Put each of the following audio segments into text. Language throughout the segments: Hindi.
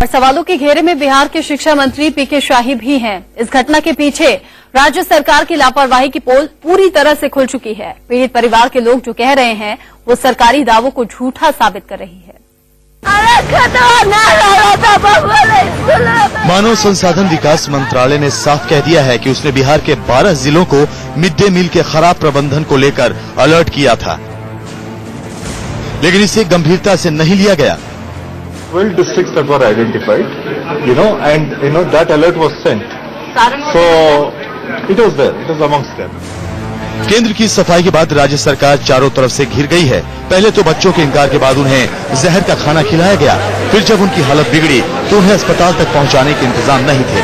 और सवालों के घेरे में बिहार के शिक्षा मंत्री पीके शाही भी हैं। इस घटना के पीछे राज्य सरकार की लापरवाही की पोल पूरी तरह से खुल चुकी है। पीड़ित परिवार के लोग जो कह रहे हैं वो सरकारी दावों को झूठा साबित कर रही है। मानव संसाधन विकास मंत्रालय ने साफ कह दिया है कि उसने बिहार के 12 जिलों को मिड डे मील के खराब प्रबंधन को लेकर अलर्ट किया था, लेकिन इसे गंभीरता से नहीं लिया गया। 12 districts that were identified, and that alert was sent. So it was there. It was amongst them. केंद्र की सफाई के बाद राज्य सरकार चारों तरफ से घिर गई है। पहले तो बच्चों के इनकार के बाद उन्हें जहर का खाना खिलाया गया, फिर जब उनकी हालत बिगड़ी तो उन्हें अस्पताल तक पहुंचाने के इंतजाम नहीं थे।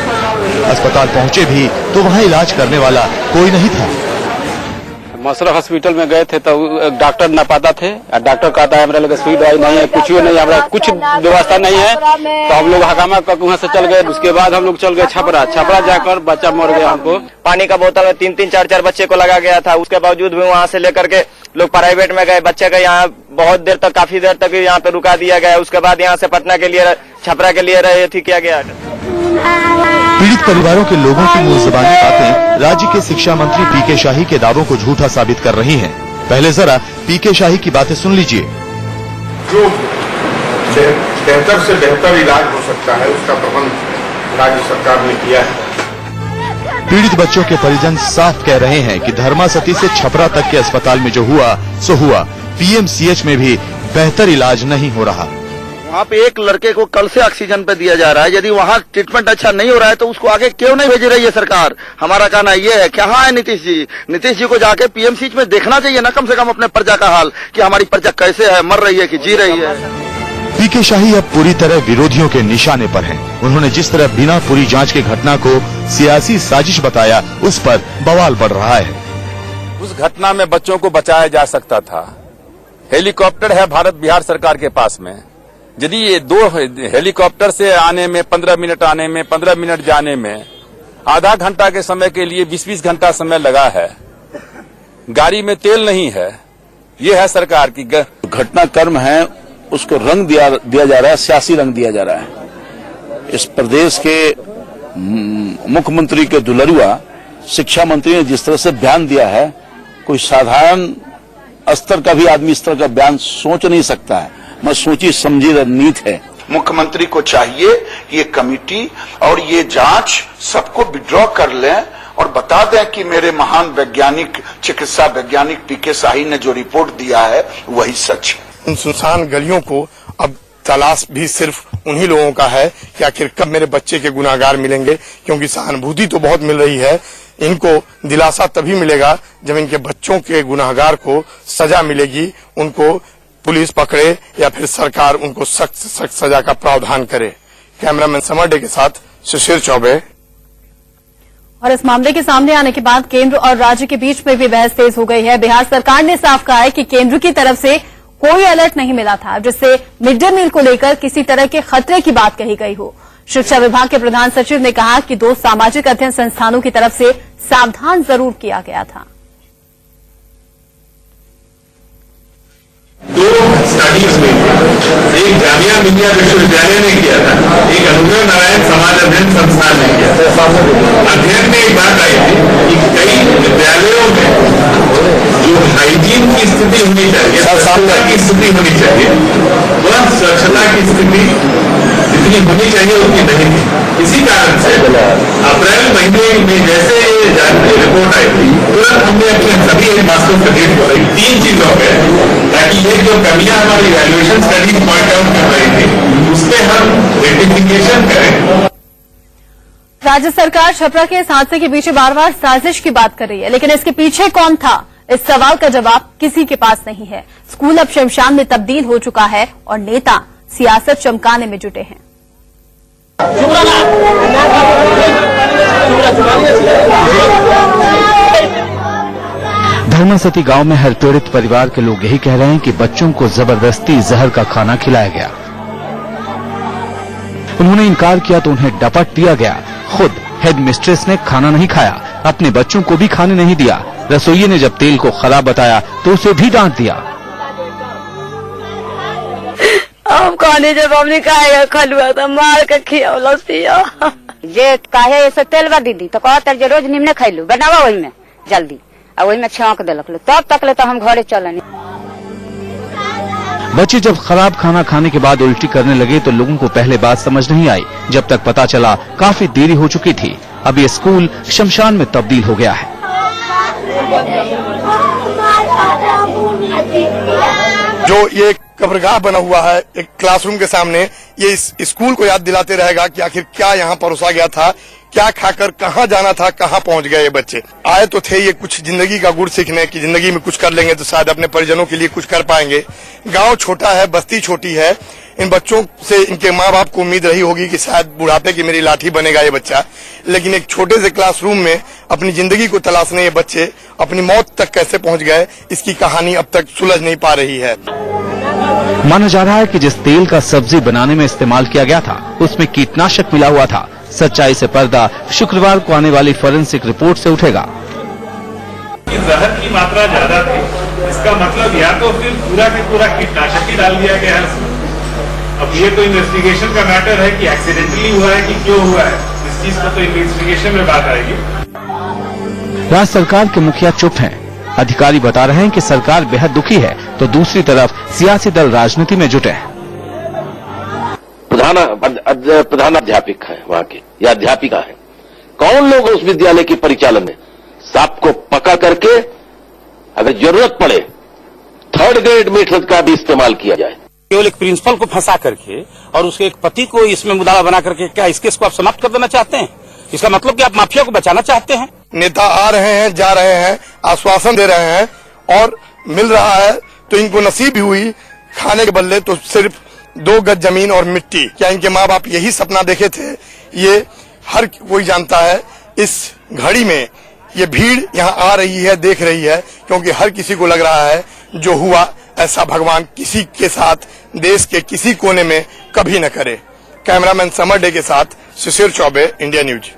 अस्पताल पहुंचे भी तो वहां इलाज करने वाला कोई नहीं था। मसरा हॉस्पिटल में गए थे तो डॉक्टर न पाता थे, डॉक्टर कहता है हमारे लगे सुई दवाई नहीं है, कुछ नहीं, हमारा कुछ व्यवस्था नहीं है। तो हम लोग हकामा करके वहाँ से चल गए। उसके बाद हम लोग चल गए छपरा जाकर बच्चा मर गया। हमको पानी का बोतल में 3-3, 4-4 बच्चे को लगा गया था। उसके बावजूद भी वहाँ से लेकर के लोग प्राइवेट में गए। बच्चे का यहाँ बहुत देर तक, काफी देर तक यहाँ पे रुका दिया गया। उसके बाद यहाँ से पटना के लिए, छपरा के लिए किया गया। पीड़ित परिवारों के लोगों की मुंहज़बानी बातें राज्य के शिक्षा मंत्री पीके शाही के दावों को झूठा साबित कर रही हैं। पहले जरा पीके शाही की बातें सुन लीजिए। जो बेहतर से बेहतर इलाज हो सकता है उसका प्रबंध राज्य सरकार ने किया है। पीड़ित बच्चों के परिजन साफ कह रहे हैं कि धर्मासती से छपरा तक के अस्पताल में जो हुआ सो हुआ, पीएमसीएच में भी बेहतर इलाज नहीं हो रहा। वहाँ पे एक लड़के को कल से ऑक्सीजन पे दिया जा रहा है। यदि वहाँ ट्रीटमेंट अच्छा नहीं हो रहा है तो उसको आगे क्यों नहीं भेज रही है सरकार? हमारा कहना ये है, कहाँ है नीतीश जी? नीतीश जी को जाके पीएमसीएच में देखना चाहिए ना, कम से कम अपने प्रजा का हाल कि हमारी प्रजा कैसे है, मर रही है कि जी रही है। पीके शाही अब पूरी तरह विरोधियों के निशाने पर हैं। उन्होंने जिस तरह बिना पूरी जांच के घटना को सियासी साजिश बताया, उस पर बवाल बढ़ रहा है। उस घटना में बच्चों को बचाया जा सकता था। हेलीकॉप्टर है भारत बिहार सरकार के पास में। यदि ये 2 हेलीकॉप्टर से आने में 15 मिनट, आने में 15 मिनट, जाने में आधा घंटा के समय के लिए 20-20 घंटा समय लगा है, गाड़ी में तेल नहीं है, ये है सरकार की घटना कर्म है, उसको रंग दिया जा रहा है, सियासी रंग दिया जा रहा है। इस प्रदेश के मुख्यमंत्री के दुलरुआ शिक्षा मंत्री ने जिस तरह से बयान दिया है, कोई साधारण स्तर का भी आदमी इस तरह का बयान सोच नहीं सकता है। मैं सोची समझी रणनीति है। मुख्यमंत्री को चाहिए ये कमेटी और ये जांच सबको विड्रॉ कर लें और बता दें कि मेरे महान वैज्ञानिक, चिकित्सा वैज्ञानिक पीके शाही ने जो रिपोर्ट दिया है वही सच है। उन सुनसान गलियों को अब तलाश भी सिर्फ उन्हीं लोगों का है कि आखिर कब मेरे बच्चे के गुनाहगार मिलेंगे, क्योंकि सहानुभूति तो बहुत मिल रही है। इनको दिलासा तभी मिलेगा जब इनके बच्चों के गुनाहगार को सजा मिलेगी, उनको पुलिस पकड़े या फिर सरकार उनको सख्त सजा का प्रावधान करे। कैमरामैन समर डे के साथ शिशिर चौबे। और इस मामले के सामने आने के बाद केंद्र और राज्य के बीच में भी बहस तेज हो गई है। बिहार सरकार ने साफ कहा है कि केंद्र की तरफ से कोई अलर्ट नहीं मिला था जिससे मिड डे मील को लेकर किसी तरह के खतरे की बात कही गई हो। शिक्षा विभाग के प्रधान सचिव ने कहा कि 2 सामाजिक अध्ययन संस्थानों की तरफ से सावधान जरूर किया गया था। 2 स्टडीज में एक जामिया मिलिया विश्वविद्यालय ने किया था, एक अनुग्रह नारायण समाज अध्ययन संस्थान ने किया था। अध्ययन में एक बात आई थी कि कई विद्यालयों में जो हाइजीन की स्थिति होनी चाहिए, स्वच्छता की स्थिति होनी चाहिए, वह स्वच्छता की स्थिति जितनी होनी चाहिए उतनी नहीं थी। इसी कारण से अप्रैल महीने में जैसे ये रिपोर्ट आई थी, तुरंत हमने अपने सभी हेडमास्टर्स को डेट कर 3 चीजों पे, ताकि ये जो कमियां हमारी इवैल्यूएशन स्टडीज पॉइंट आउट कर रही थी उसपे हम रेक्टिफिकेशन करें। राज्य सरकार छपरा के इस हादसे के पीछे बार बार साजिश की बात कर रही है, लेकिन इसके पीछे कौन था, इस सवाल का जवाब किसी के पास नहीं है। स्कूल अब शमशान में तब्दील हो चुका है और नेता सियासत चमकाने में जुटे हैं। धर्मासती गांव में हर पीड़ित परिवार के लोग यही कह रहे हैं कि बच्चों को जबरदस्ती जहर का खाना खिलाया गया। उन्होंने इनकार किया तो उन्हें डपट दिया गया। खुद हेड मिस्ट्रेस ने खाना नहीं खाया, अपने बच्चों को भी खाने नहीं दिया। रसोइये ने जब तेल को खराब बताया तो उसे भी डांट दिया। हमको कहनी जब हमने खाएगा खलुआ तो मार के खियौलसिया जे काहे ऐसे तेल बा दीदी तो कहता जे रोज निमने खैलू बनावा वही में जल्दी आ वही में छौंक देलक तब तक ले तो हम घरे चलनी। बच्चे जब खराब खाना खाने के बाद उल्टी करने लगे तो लोगों को पहले बात समझ नहीं आई, जब तक पता चला काफी देरी हो चुकी थी। अब ये स्कूल शमशान में तब्दील हो गया है। जो ये कब्रगाह बना हुआ है एक क्लासरूम के सामने, ये इस स्कूल को याद दिलाते रहेगा कि आखिर क्या यहाँ परोसा गया था, क्या खाकर कहाँ जाना था, कहाँ पहुँच गए ये बच्चे। आए तो थे ये कुछ जिंदगी का गुड़ सीखने की, जिंदगी में कुछ कर लेंगे तो शायद अपने परिजनों के लिए कुछ कर पाएंगे। गांव छोटा है, बस्ती छोटी है, इन बच्चों से इनके माँ बाप को उम्मीद रही होगी कि शायद बुढ़ापे की मेरी लाठी बनेगा ये बच्चा, लेकिन एक छोटे से क्लासरूम में अपनी जिंदगी को तलाशने ये बच्चे अपनी मौत तक कैसे पहुँच गए, इसकी कहानी अब तक सुलझ नहीं पा रही है। माना जा रहा है कि जिस तेल का सब्जी बनाने में इस्तेमाल किया गया था उसमें कीटनाशक मिला हुआ था। सच्चाई से पर्दा शुक्रवार को आने वाली फोरेंसिक रिपोर्ट से उठेगा। जहर की मात्रा ज्यादा थी, इसका मतलब या तो फिर पूरा के पूरा कीटनाशक ही डाल दिया गया है। अब ये तो इन्वेस्टिगेशन का मैटर है कि एक्सीडेंटली हुआ है कि क्यों हुआ है, इस चीज का तो इन्वेस्टिगेशन में बात आएगी। राज्य सरकार के मुखिया चुप हैं। अधिकारी बता रहे हैं कि सरकार बेहद दुखी है, तो दूसरी तरफ सियासी दल राजनीति में जुटे हैं। प्रधान अध्यापक है वहाँ के या अध्यापिका है, कौन लोग उस विद्यालय की परिचालन में सांप को पकड़ करके अगर जरूरत पड़े थर्ड ग्रेड मेथड का भी इस्तेमाल किया जाए। केवल एक प्रिंसिपल को फंसा करके और उसके एक पति को इसमें मुद्दा बना करके क्या इस केस को आप समाप्त कर देना चाहते हैं? इसका मतलब कि आप माफिया को बचाना चाहते हैं। नेता आ रहे हैं, जा रहे हैं, आश्वासन दे रहे हैं और मिल रहा है तो इनको नसीब भी हुई खाने के बदले तो सिर्फ 2 गज जमीन और मिट्टी। क्या इनके माँ बाप यही सपना देखे थे? ये हर कोई जानता है। इस घड़ी में ये भीड़ यहाँ आ रही है, देख रही है, क्योंकि हर किसी को लग रहा है जो हुआ ऐसा भगवान किसी के साथ देश के किसी कोने में कभी न करे। कैमरामैन समर डे के साथ शिशिर चौबे, इंडिया न्यूज।